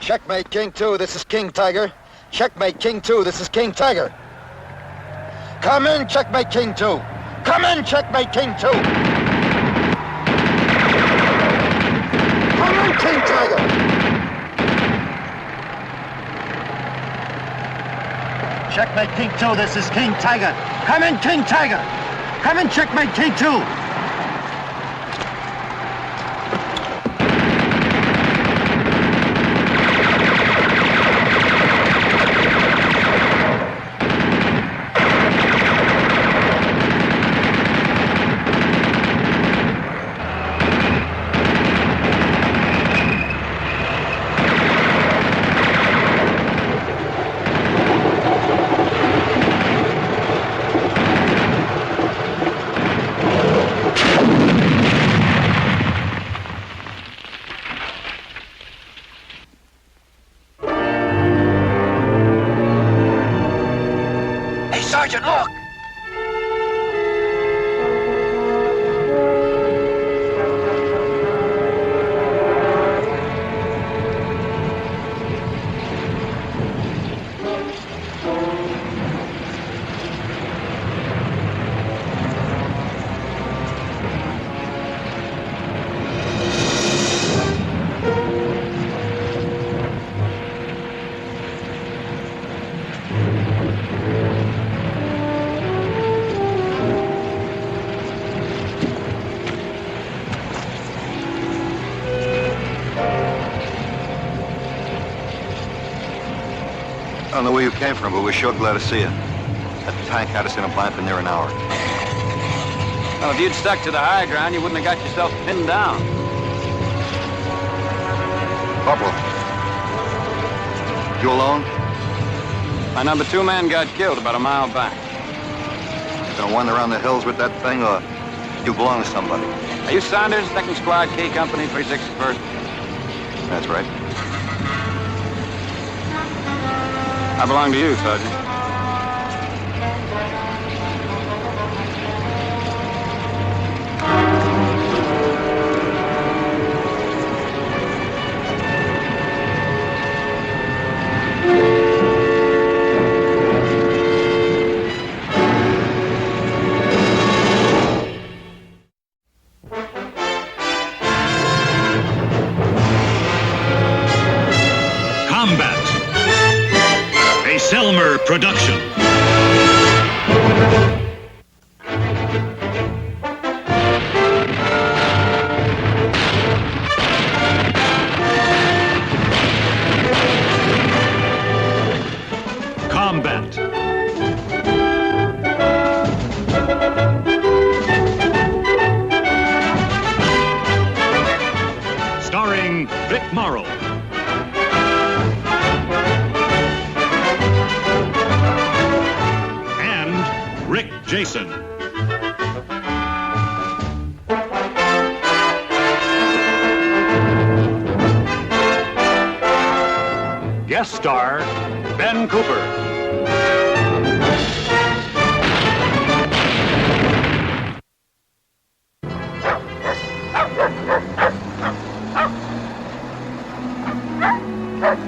Checkmate, King 2, this is King Tiger. Checkmate, King 2, this is King Tiger. Come in, Checkmate, King 2. Come in, Checkmate, King 2. Come in, King Tiger. Checkmate, King 2, this is King Tiger. Come in, King Tiger. Come in, Checkmate, King 2. Sergeant, look! I don't know where you came from, but we're sure glad to see you. That tank had us in a bind for near an hour. Well, if you'd stuck to the high ground, you wouldn't have got yourself pinned down. Corporal. You alone? My number 2 man got killed about a mile back. You gonna wander around the hills with that thing, or you belong to somebody? Are you Saunders, 2nd Squad, K Company, 361st? That's right. I belong to you, Sergeant. Combate, a Selmer production. Combate. Starring Vic Morrow. Rick Jason. Guest star, Ben Cooper.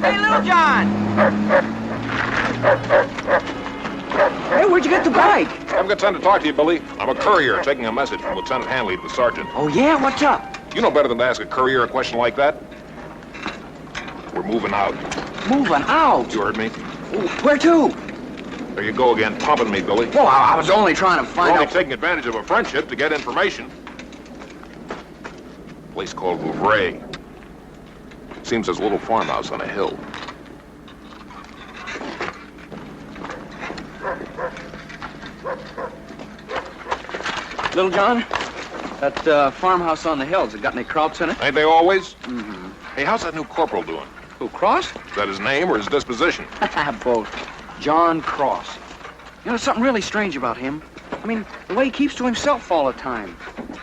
Hey, Little John! Hey, where'd you get the bike? I haven't got time to talk to you, Billy. I'm a courier taking a message from Lieutenant Hanley to the sergeant. Oh, yeah? What's up? You know better than to ask a courier a question like that. We're moving out. Moving out? You heard me? Where to? There you go again, pumping me, Billy. Well, I was only trying to We're find only out... taking advantage of a friendship to get information. A place called Vouvray. Seems there's a little farmhouse on a hill. Little John, that farmhouse on the hills, it got any krauts in it? Ain't they always? Mm-hmm. Hey, how's that new corporal doing? Who, Cross? Is that his name or his disposition? Both. John Cross. You know, something really strange about him. I mean, the way he keeps to himself all the time.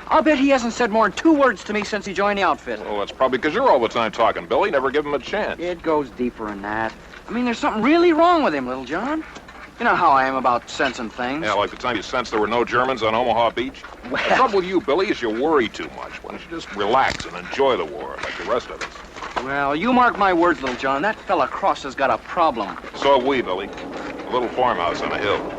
I'll bet he hasn't said more than 2 words to me since he joined the outfit. Oh, that's probably because you're all the time talking, Billy. Never give him a chance. It goes deeper than that. I mean, there's something really wrong with him, Little John. You know how I am about sensing things. Yeah, like the time you sensed there were no Germans on Omaha Beach. Well... The trouble with you, Billy, is you worry too much. Why don't you just relax and enjoy the war like the rest of us? Well, you mark my words, little John. That fella Cross has got a problem. So have we, Billy. A little farmhouse on a hill.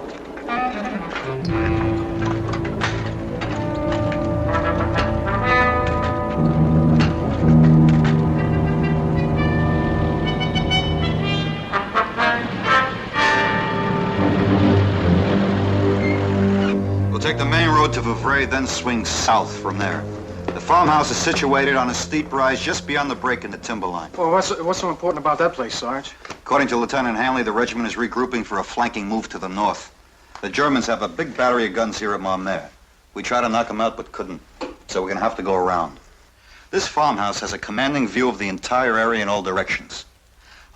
We'll take the main road to Vouvray, then swing south from there. The farmhouse is situated on a steep rise just beyond the break in the timber line. Well, what's so important about that place, Sarge? According to Lieutenant Hanley, the regiment is regrouping for a flanking move to the north. The Germans have a big battery of guns here at Maumere. We tried to knock them out, but couldn't, so we're gonna have to go around. This farmhouse has a commanding view of the entire area in all directions.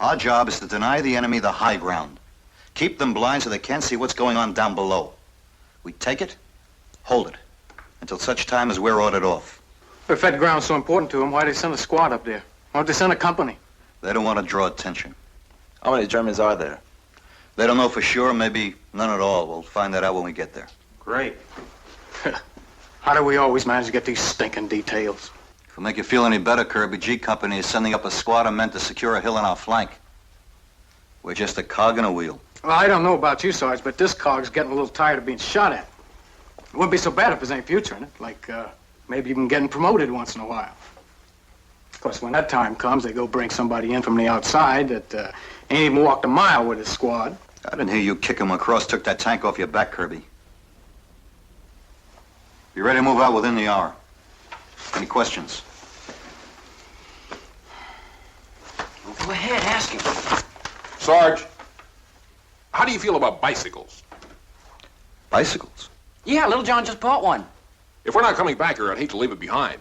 Our job is to deny the enemy the high ground. Keep them blind so they can't see what's going on down below. We take it, hold it, until such time as we're ordered off. If that ground's so important to them, why'd they send a squad up there? Why don't they send a company? They don't want to draw attention. How many Germans are there? They don't know for sure, maybe none at all. We'll find that out when we get there. Great. How do we always manage to get these stinking details? If it'll make you feel any better, Kirby, G Company is sending up a squad of men to secure a hill on our flank. We're just a cog in a wheel. Well, I don't know about you, Sarge, but this cog's getting a little tired of being shot at. It wouldn't be so bad if there's any future in it, like maybe even getting promoted once in a while. Of course, when that time comes, they go bring somebody in from the outside that ain't even walked a mile with his squad. I didn't hear you kick him across, took that tank off your back, Kirby. Be ready to move out within the hour. Any questions? Well, go ahead, ask him. Sarge, how do you feel about bicycles? Bicycles? Yeah, little John just bought one. If we're not coming back here, I'd hate to leave it behind.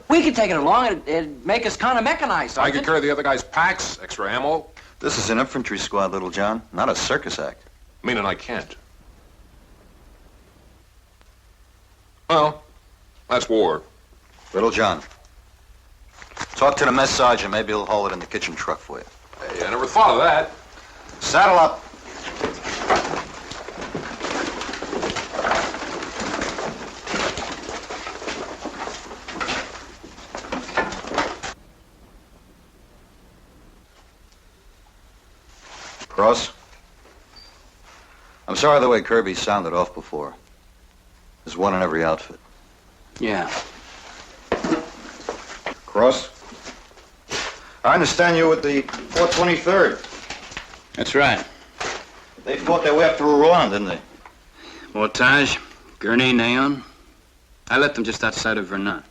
We could take it along. It'd make us kind of mechanized, I could carry the other guy's packs, extra ammo. This is an infantry squad, Little John, not a circus act. Meaning I can't. Well, that's war. Little John, talk to the mess sergeant. Maybe he'll haul it in the kitchen truck for you. Hey, I never thought of that. Saddle up. Cross? I'm sorry the way Kirby sounded off before. There's one in every outfit. Yeah. Cross? I understand you with the 423rd. That's right. They fought their way up through Rouen, didn't they? Mortage, Gurney, Neon. I left them just outside of Vernon.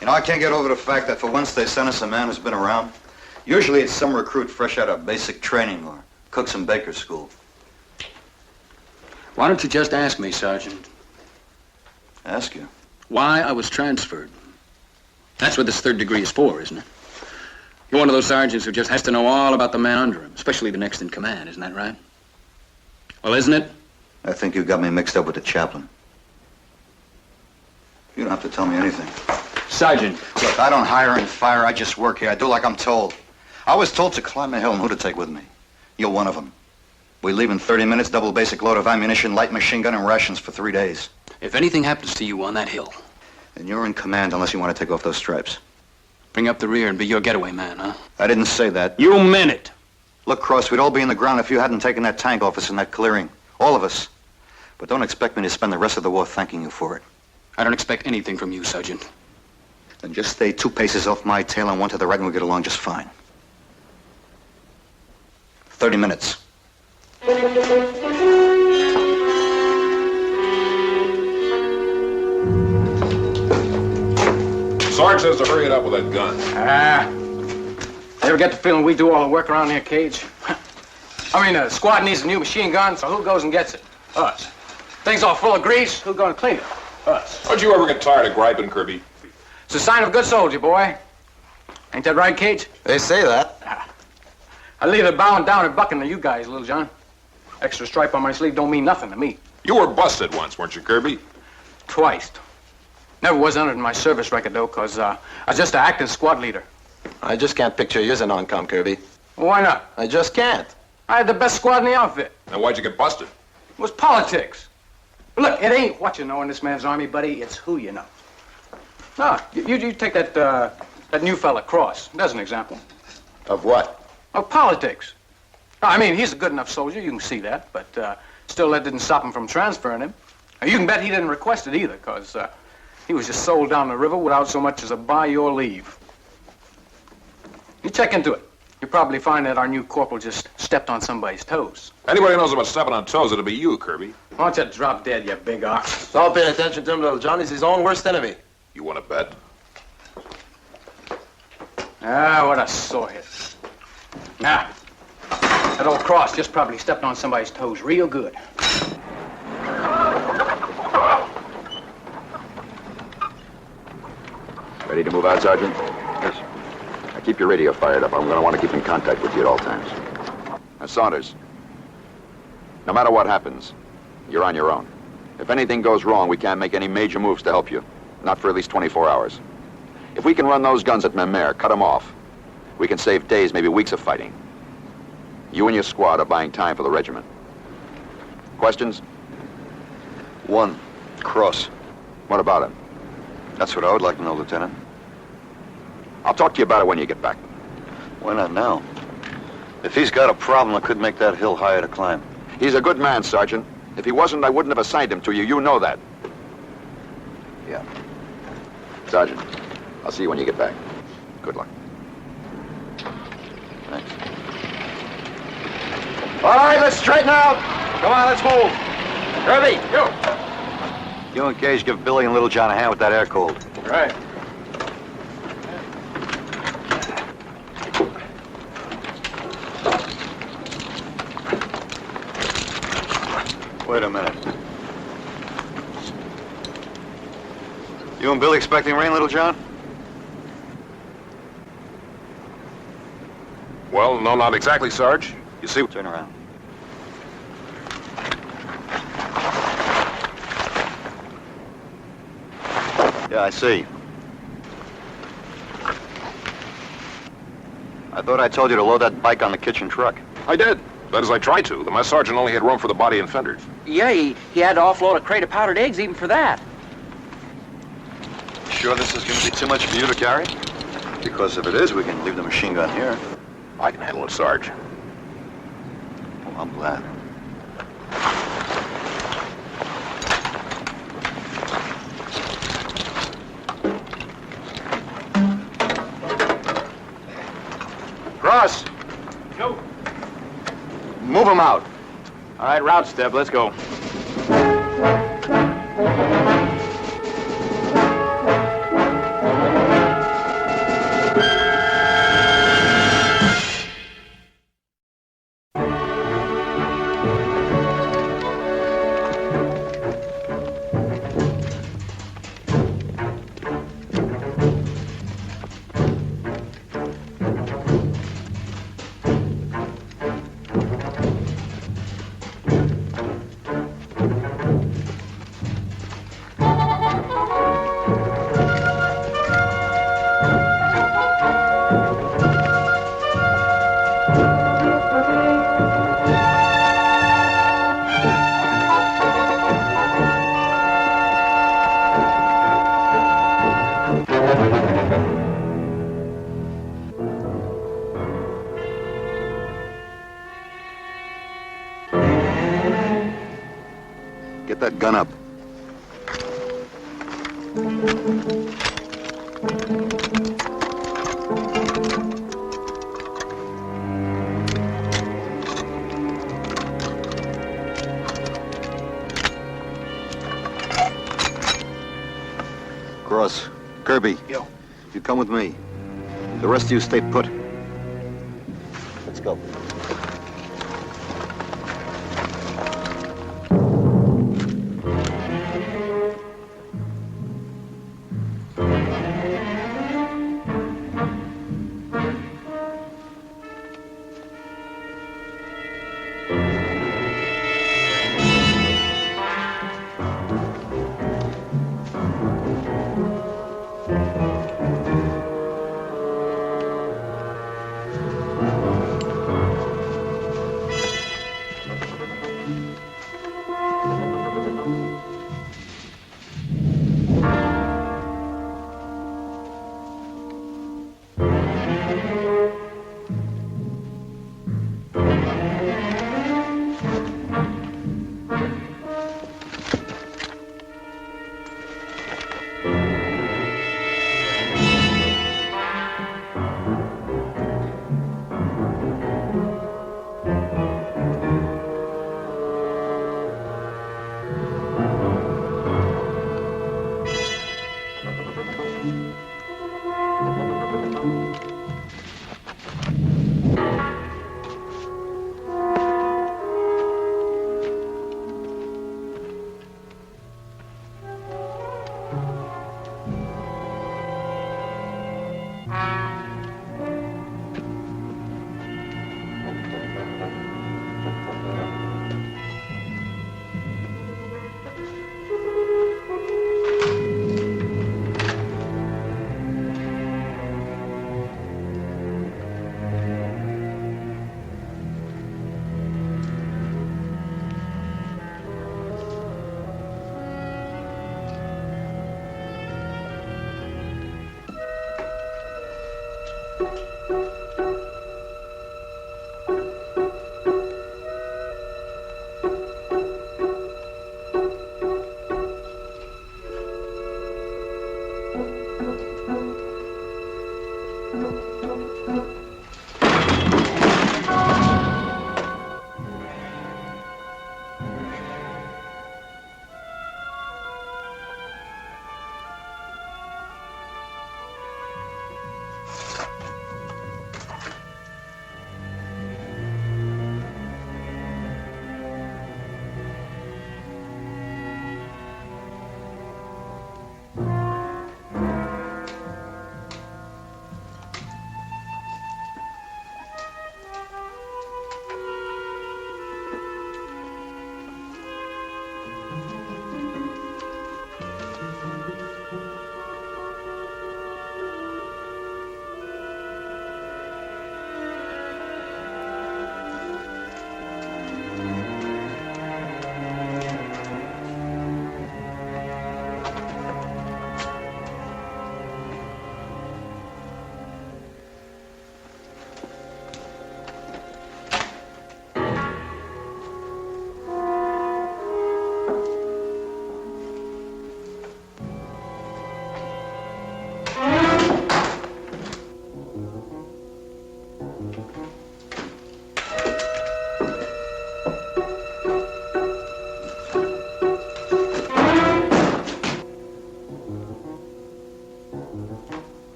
You know, I can't get over the fact that for once they sent us a man who's been around. Usually it's some recruit fresh out of basic training or cooks and bakers school. Why don't you just ask me, Sergeant, Ask you. why I was transferred? That's what this third degree is for, isn't it? You're one of those sergeants who just has to know all about the man under him, especially the next in command, isn't that right? Well, isn't it? I think you got me mixed up with the chaplain. You don't have to tell me anything. Sergeant. Look, I don't hire and fire. I just work here. I do like I'm told. I was told to climb a hill and who to take with me. You're one of them. We leave in 30 minutes, double basic load of ammunition, light machine gun, and rations for 3 days. If anything happens to you on that hill, And you're in command unless you want to take off those stripes. bring up the rear and be your getaway man, huh? I didn't say that. You meant it. Look, Cross, we'd all be in the ground if you hadn't taken that tank off us in that clearing. All of us. But don't expect me to spend the rest of the war thanking you for it. I don't expect anything from you, Sergeant. Then just stay 2 paces off my tail and 1 to the right and we'll get along just fine. 30 minutes. Sarge says to hurry it up with that gun. You ever get the feeling we do all the work around here, Cage? I mean, the squad needs a new machine gun, so who goes and gets it? Us. Things all full of grease, who's gonna clean it? Us. Don't you ever get tired of griping, Kirby? It's a sign of a good soldier, boy. Ain't that right, Cage? They say that. I leave it bowing down and bucking to you guys, Little John. Extra stripe on my sleeve don't mean nothing to me. You were busted once, weren't you, Kirby? Twice. Never was entered in my service record, though, because I was just an acting squad leader. I just can't picture you as a non-com, Kirby. Why not? I just can't. I had the best squad in the outfit. Then why'd you get busted? It was politics. Look, it ain't what you know in this man's army, buddy. It's who you know. No, you take that That new fella, Cross. There's an example. Of what? Of politics. I mean, he's a good enough soldier, you can see that, but still that didn't stop him from transferring him. Now, you can bet he didn't request it either, because he was just sold down the river without so much as a by your leave. You check into it. You'll probably find that our new corporal just stepped on somebody's toes. Anybody knows about stepping on toes, it'll be you, Kirby. Why don't you drop dead, you big ox? Stop paying attention to him, little John. He's his own worst enemy. You want to bet? Ah, what a sore hit. Now, that old Cross just probably stepped on somebody's toes real good. Ready to move out, Sergeant? Yes. Now keep your radio fired up. I'm going to want to keep in contact with you at all times. Now, Saunders, no matter what happens, you're on your own. If anything goes wrong, we can't make any major moves to help you. Not for at least 24 hours. If we can run those guns at Memere, cut them off, we can save days, maybe weeks of fighting. You and your squad are buying time for the regiment. Questions? One, Cross. What about him? That's what I would like to know, Lieutenant. I'll talk to you about it when you get back. Why not now? If he's got a problem, I could make that hill higher to climb. He's a good man, Sergeant. If he wasn't, I wouldn't have assigned him to you. You know that. Yeah. Sergeant, I'll see you when you get back. Good luck. Thanks. All right, let's straighten out. Come on, let's move. Kirby, you. You and Gage give Billy and Little John a hand with that air cold. Right. Wait a minute. You and Billy expecting rain, Little John? Well, no, not exactly, Sarge. You see, turn around. Yeah, I see. I thought I told you to load that bike on the kitchen truck. I did. That is, I tried to. The mess sergeant only had room for the body and fenders. Yeah, he had to offload a crate of powdered eggs even for that. Sure this is going to be too much for you to carry? Because if it is, we can leave the machine gun here. I can handle it, Sarge. Oh, I'm glad. Cross. Go. Move him out. All right, route step, let's go. Get that gun up. Cross. Kirby. Yo. You come with me. The rest of you stay put. Let's go.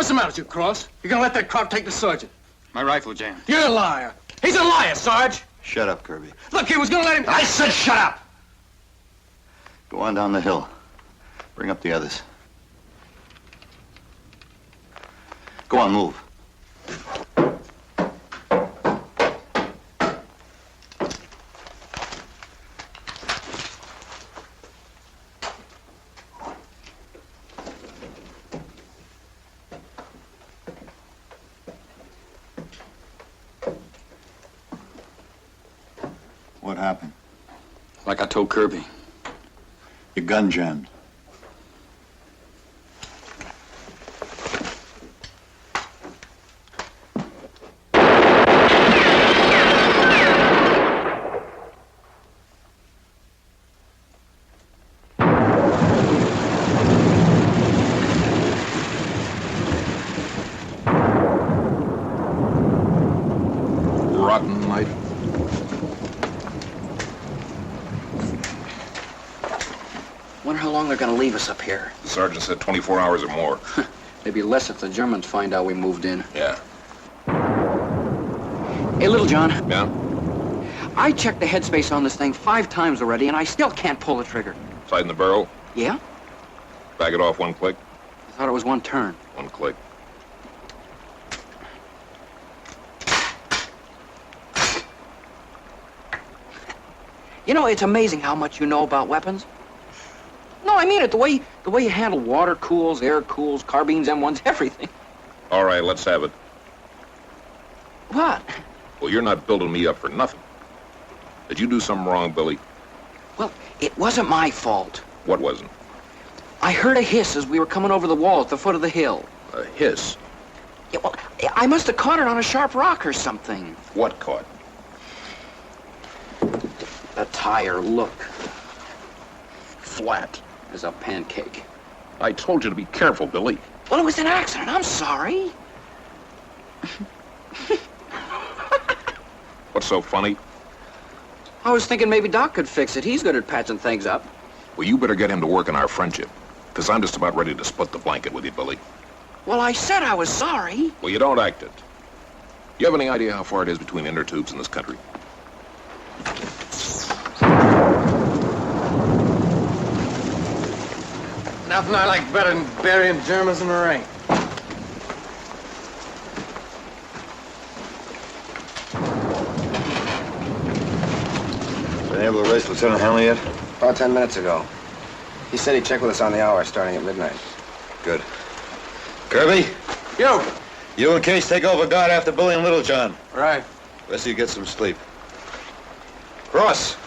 What's the matter with you, Cross? You gonna let that crowd take the sergeant? My rifle jammed. You're a liar. He's a liar, Sarge. Shut up, Kirby. Look, he was gonna let him... I said shut up! Go on down the hill. Bring up the others. Go on, move. What happened? Like I told Kirby. Your gun jammed. rotten night. Wonder how long they're gonna leave us up here. The sergeant said 24 hours or more. Maybe less if the Germans find out we moved in. Yeah. Hey, Little John. Yeah? I checked the headspace on this thing 5 times already, and I still can't pull the trigger. Sight in the barrel. Yeah? Back it off 1 click. I thought it was 1 turn. 1 click. You know, it's amazing how much you know about weapons. No, I mean it. The way you handle water cools, air cools, carbines, M1s, everything. All right, let's have it. What? Well, you're not building me up for nothing. Did you do something wrong, Billy? Well, it wasn't my fault. What wasn't? I heard a hiss as we were coming over the wall at the foot of the hill. A hiss? Yeah, well, I must have caught it on a sharp rock or something. What caught? The tire, look, Flat. as a pancake. I told you to be careful, Billy. Well, it was an accident. I'm sorry. What's so funny? I was thinking maybe Doc could fix it. He's good at patching things up. Well, you better get him to work on our friendship. Because I'm just about ready to split the blanket with you, Billy. Well, I said I was sorry. Well, you don't act it. You have any idea how far it is between inner tubes in this country? Nothing I like better than burying Germans in the rain. Been able to raise Lieutenant Hanley yet? About 10 minutes ago. He said he'd check with us on the hour starting at midnight. Good. Kirby, Yo! you and Case take over guard after Billy and Little John. Right. Rest of you get some sleep. Cross,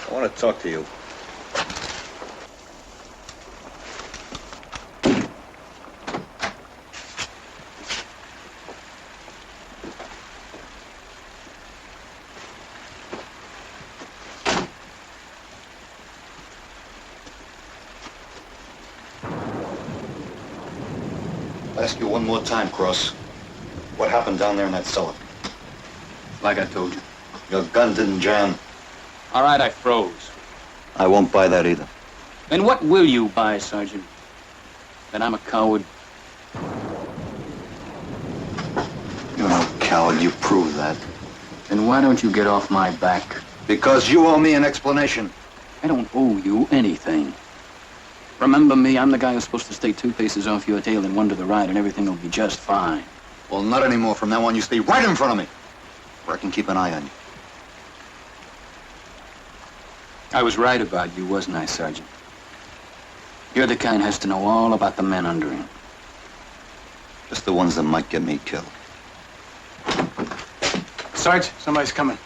I want to talk to you. I'll ask you one more time, Cross. What happened down there in that cellar? Like I told you. Your gun didn't jam. All right, I froze. I won't buy that either. Then what will you buy, Sergeant? That I'm a coward? You're no coward. You prove that. Then why don't you get off my back? Because you owe me an explanation. I don't owe you anything. Remember me, I'm the guy who's supposed to stay 2 paces off your tail and 1 to the right, and everything will be just fine. Well, not anymore. From now on, you stay right in front of me, where I can keep an eye on you. I was right about you, wasn't I, Sergeant? You're the kind who has to know all about the men under him. Just the ones that might get me killed. Sarge, somebody's coming.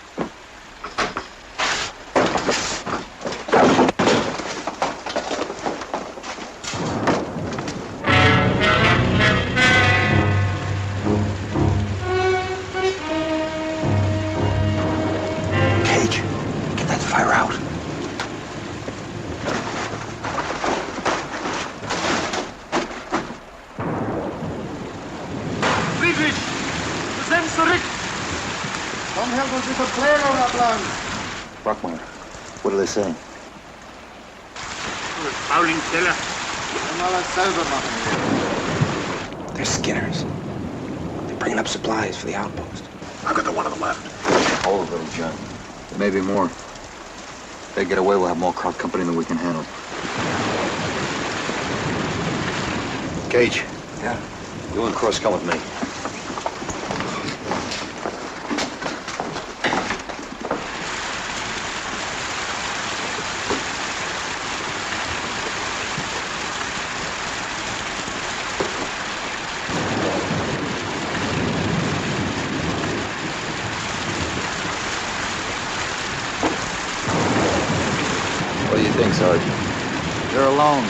Cage, get that fire out. Friedrich! Du sind zurück! Komm her, uns die Verpflegung abladen! Brockmeyer, what are they saying? Fauling Keller. Mal alles selber machen. They're Skinners. They're bringing up supplies for the outpost. I've got the one on the left. All of them, John. There may be more. If they get away, we'll have more crowd company than we can handle. Cage. Yeah? You and Cross come with me. What do you think, Sergeant? You're alone.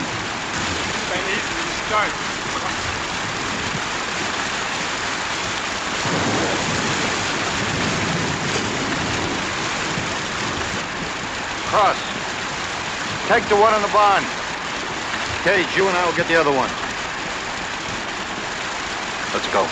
Cross, take the one on the barn. Cage, you and I will get the other one. Let's go.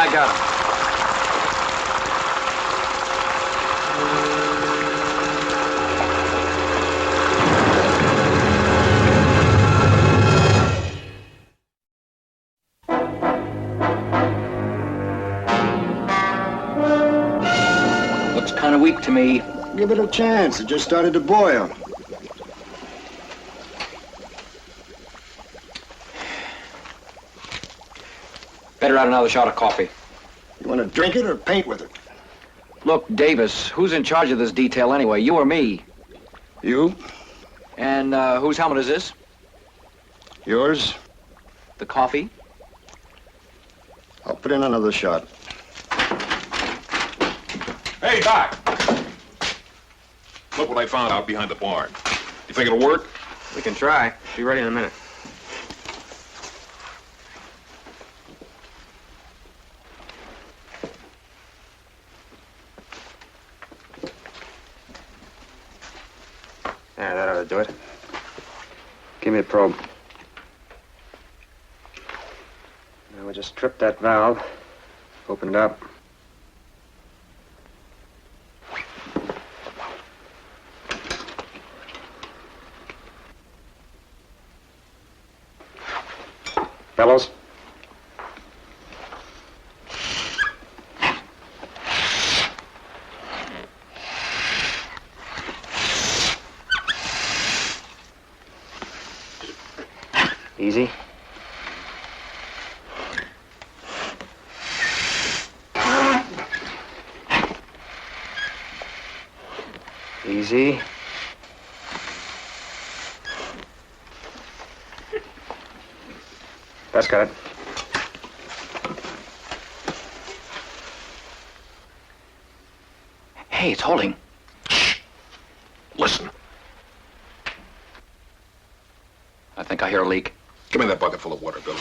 I got him. Looks kind of weak to me. Give it a chance. It just started to boil. Better add another shot of coffee. You want to drink it or paint with it? Look, Davis, who's in charge of this detail anyway, you or me? You? And whose helmet is this? Yours? The coffee? I'll put in another shot. Hey, Doc! Look what I found out behind the barn. You think it'll work? We can try. Be ready in a minute. Yeah, that ought to do it. Give me the probe. Now we just strip that valve, open it up. Fellows? Easy. Easy. That's got it. Hey, it's holding. Listen. I think I hear a leak. Give me that bucket full of water, Billy.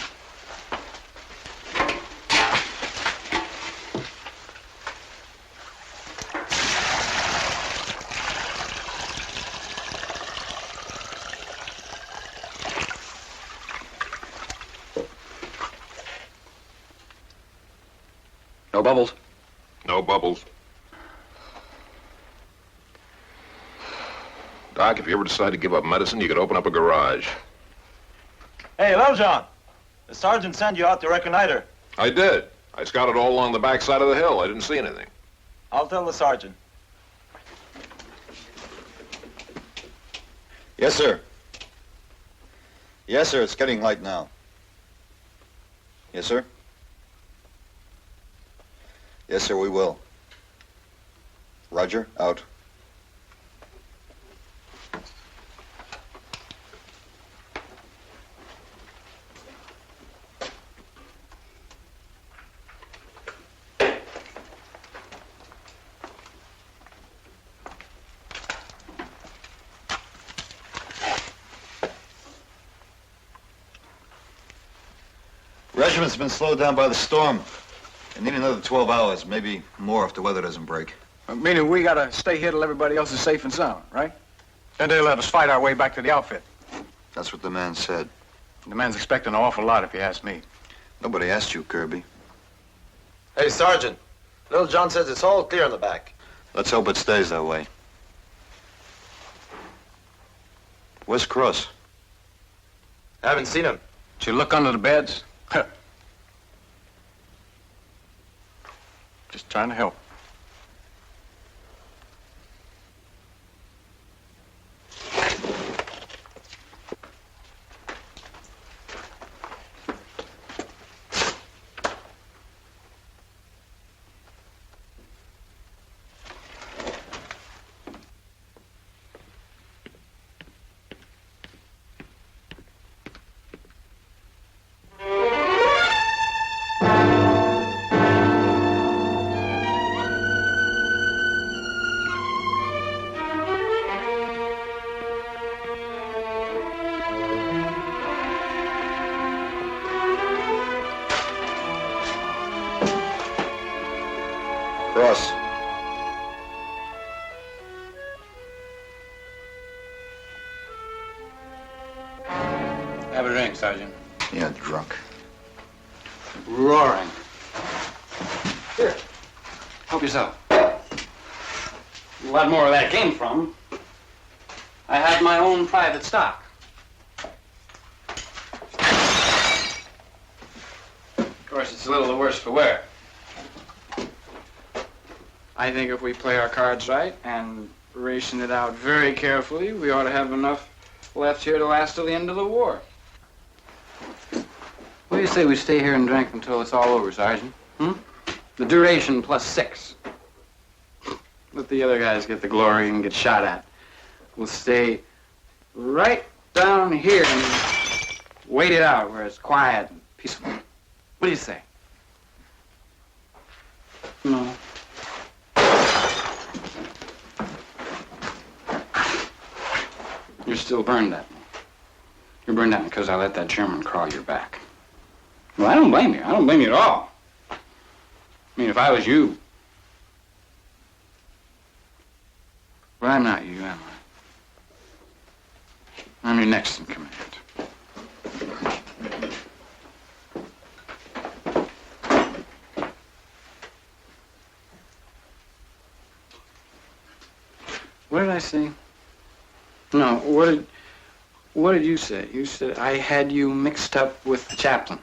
No bubbles. No bubbles. Doc, if you ever decide to give up medicine, you could open up a garage. Hey, John. The sergeant sent you out to reconnoiter. I did. I scouted all along the backside of the hill. I didn't see anything. I'll tell the sergeant. Yes, sir. Yes, sir. It's getting light now. Yes, sir. Yes, sir, we will. Roger, out. Regiment's been slowed down by the storm. They need another 12 hours, maybe more if the weather doesn't break. Meaning we gotta stay here till everybody else is safe and sound, right? Then they let us fight our way back to the outfit. That's what the man said. The man's expecting an awful lot, if you ask me. Nobody asked you, Kirby. Hey, Sergeant. Little John says it's all clear in the back. Let's hope it stays that way. Where's Cross? Haven't seen him. Did you look under the beds? Just trying to help. Cross. Have a drink, Sergeant. Yeah, drunk. Roaring. Here. Help yourself. A lot more where that came from. I have my own private stock. Of course, it's a little the worse for wear. I think if we play our cards right and ration it out very carefully, we ought to have enough left here to last till the end of the war. What do you say we stay here and drink until it's all over, Sergeant? The duration plus 6. Let the other guys get the glory and get shot at. We'll stay right down here and wait it out where it's quiet and peaceful. What do you say? No. You're still burned at me. You're burned at me because I let that German crawl your back. Well, I don't blame you. I don't blame you at all. I mean, if I was you... But I'm not you, am I? I'm your next in command. What did I say? No, what did you say? You said I had you mixed up with the chaplain.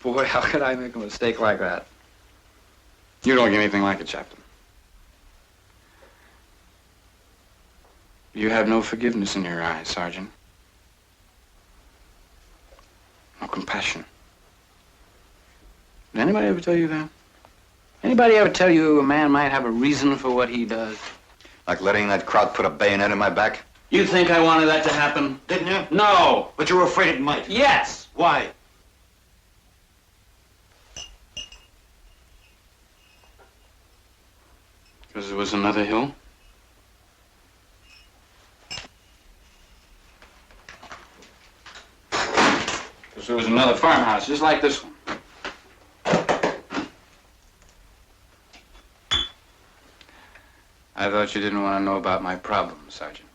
Boy, how could I make a mistake like that? You don't look anything like a chaplain. You have no forgiveness in your eyes, Sergeant. No compassion. Did anybody ever tell you that? Anybody ever tell you a man might have a reason for what he does? Like letting that crowd put a bayonet in my back? You think I wanted that to happen? Didn't you? No. But you were afraid it might. Yes. Why? Because there was another hill? Because there was another farmhouse, just like this one. I thought you didn't want to know about my problem, Sergeant.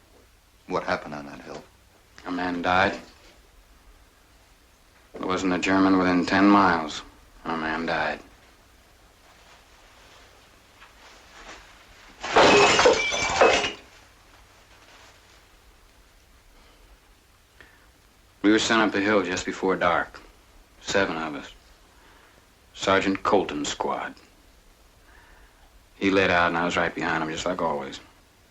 What happened on that hill? A man died. There wasn't a German within 10 miles. A man died. We were sent up the hill just before dark. 7 of us. Sergeant Colton's squad. He lit out and I was right behind him, just like always.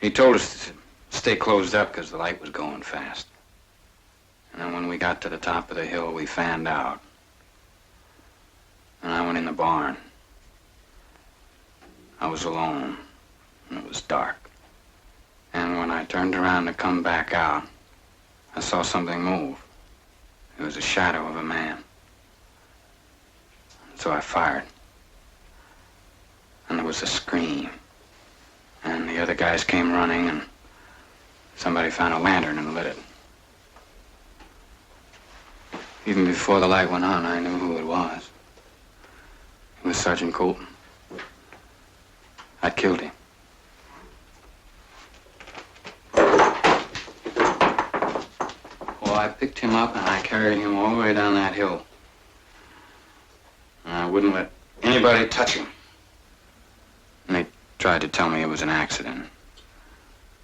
He told us to stay closed up because the light was going fast. And then when we got to the top of the hill, we fanned out. And I went in the barn. I was alone, and it was dark. And when I turned around to come back out, I saw something move. It was a shadow of a man. So I fired. And there was a scream. And the other guys came running, and somebody found a lantern and lit it. Even before the light went on, I knew who it was. It was Sergeant Colton. I killed him. Well, I picked him up and I carried him all the way down that hill. And I wouldn't let anybody touch him. And they tried to tell me it was an accident.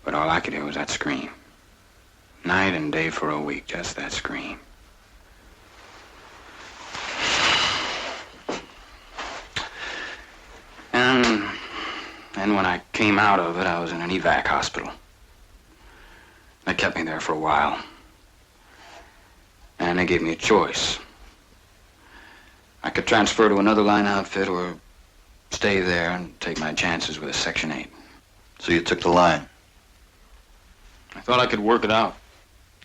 But all I could hear was that scream. Night and day for a week, just that scream. And when I came out of it, I was in an evac hospital. They kept me there for a while. And they gave me a choice. I could transfer to another line outfit or stay there and take my chances with a Section 8. So you took the line? I thought I could work it out.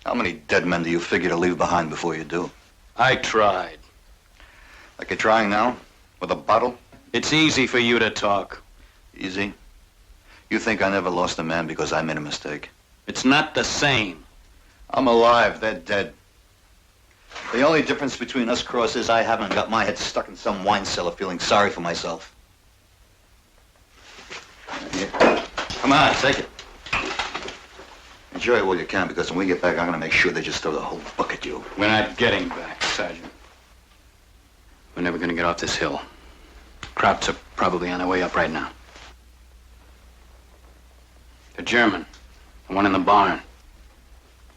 How many dead men do you figure to leave behind before you do? I tried. Like you're trying now? With a bottle? It's easy for you to talk. Easy? You think I never lost a man because I made a mistake? It's not the same. I'm alive. They're dead. The only difference between us, Cross, is I haven't got my head stuck in some wine cellar feeling sorry for myself. Here. Come on, take it. Enjoy it while you can, because when we get back, I'm going to make sure they just throw the whole book at you. We're not getting back, Sergeant. We're never gonna get off this hill. Krauts are probably on their way up right now. The German, the one in the barn.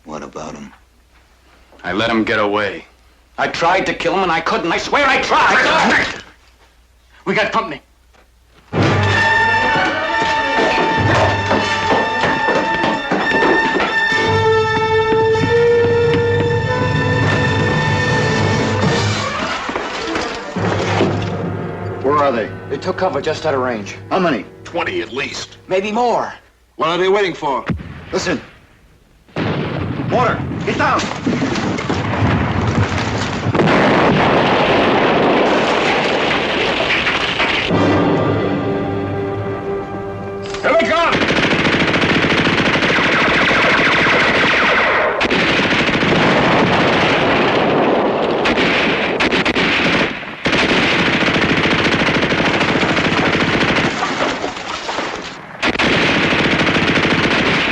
What about him? I let him get away. I tried to kill him and I couldn't. I swear I tried. We got company. Where are they? They took cover just out of range. How many? 20 at least. Maybe more. What are they waiting for? Listen. Mortar, get down! Here they come!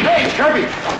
Hey, Kirby!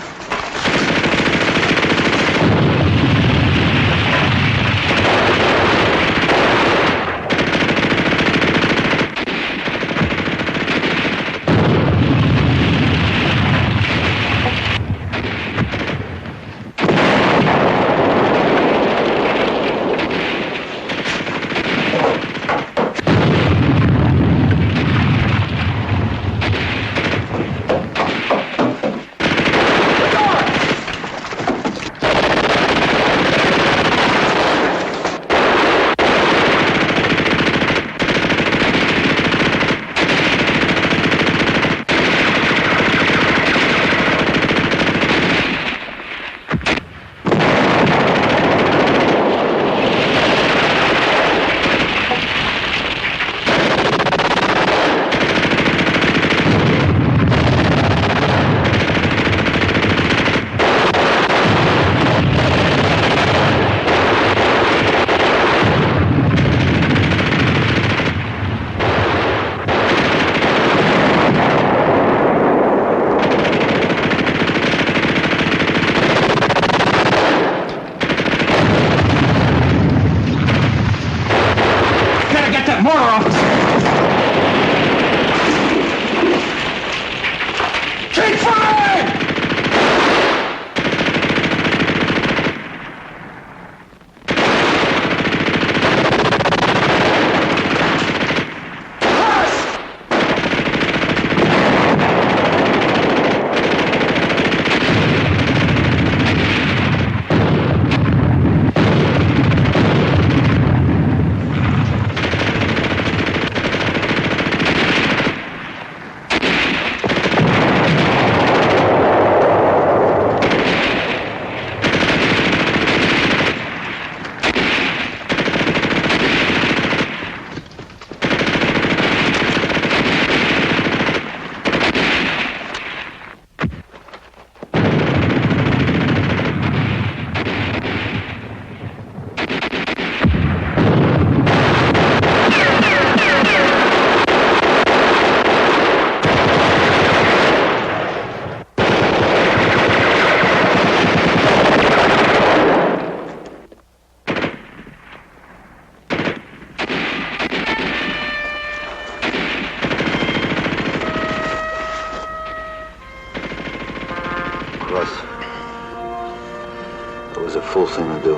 fool thing to do.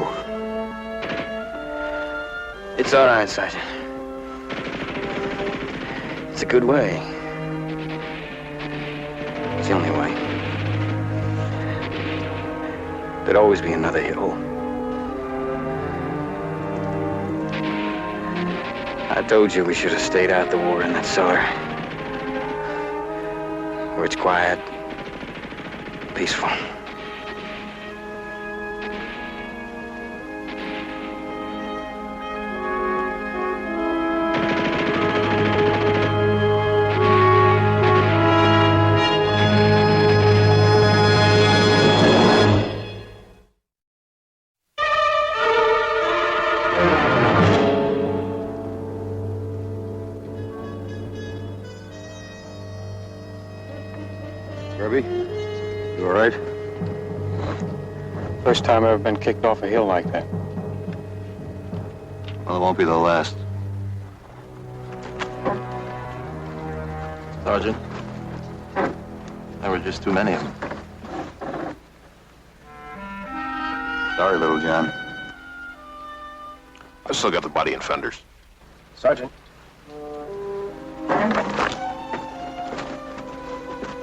It's all right, Sergeant. It's a good way. It's the only way. There'd always be another hill. I told you we should have stayed out the war in that cellar. Where it's quiet, peaceful. You all right? First time I've ever been kicked off a hill like that. Well, it won't be the last. Sergeant, there were just too many of them. Sorry, little John. I still got the body and fenders. Sergeant.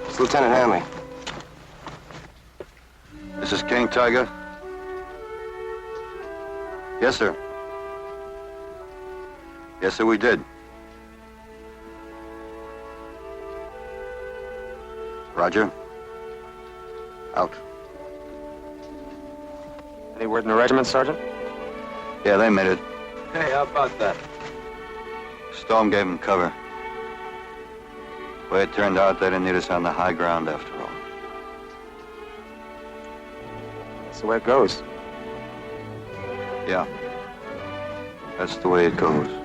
It's Lieutenant Hanley. This is King Tiger. Yes, sir. Yes, sir, we did. Roger. Out. Any word in the regiment, Sergeant? Yeah, they made it. Hey, how about that? Storm gave them cover. Way it turned out, they didn't need us on the high ground after all. That's the way it goes. Yeah. That's the way it goes.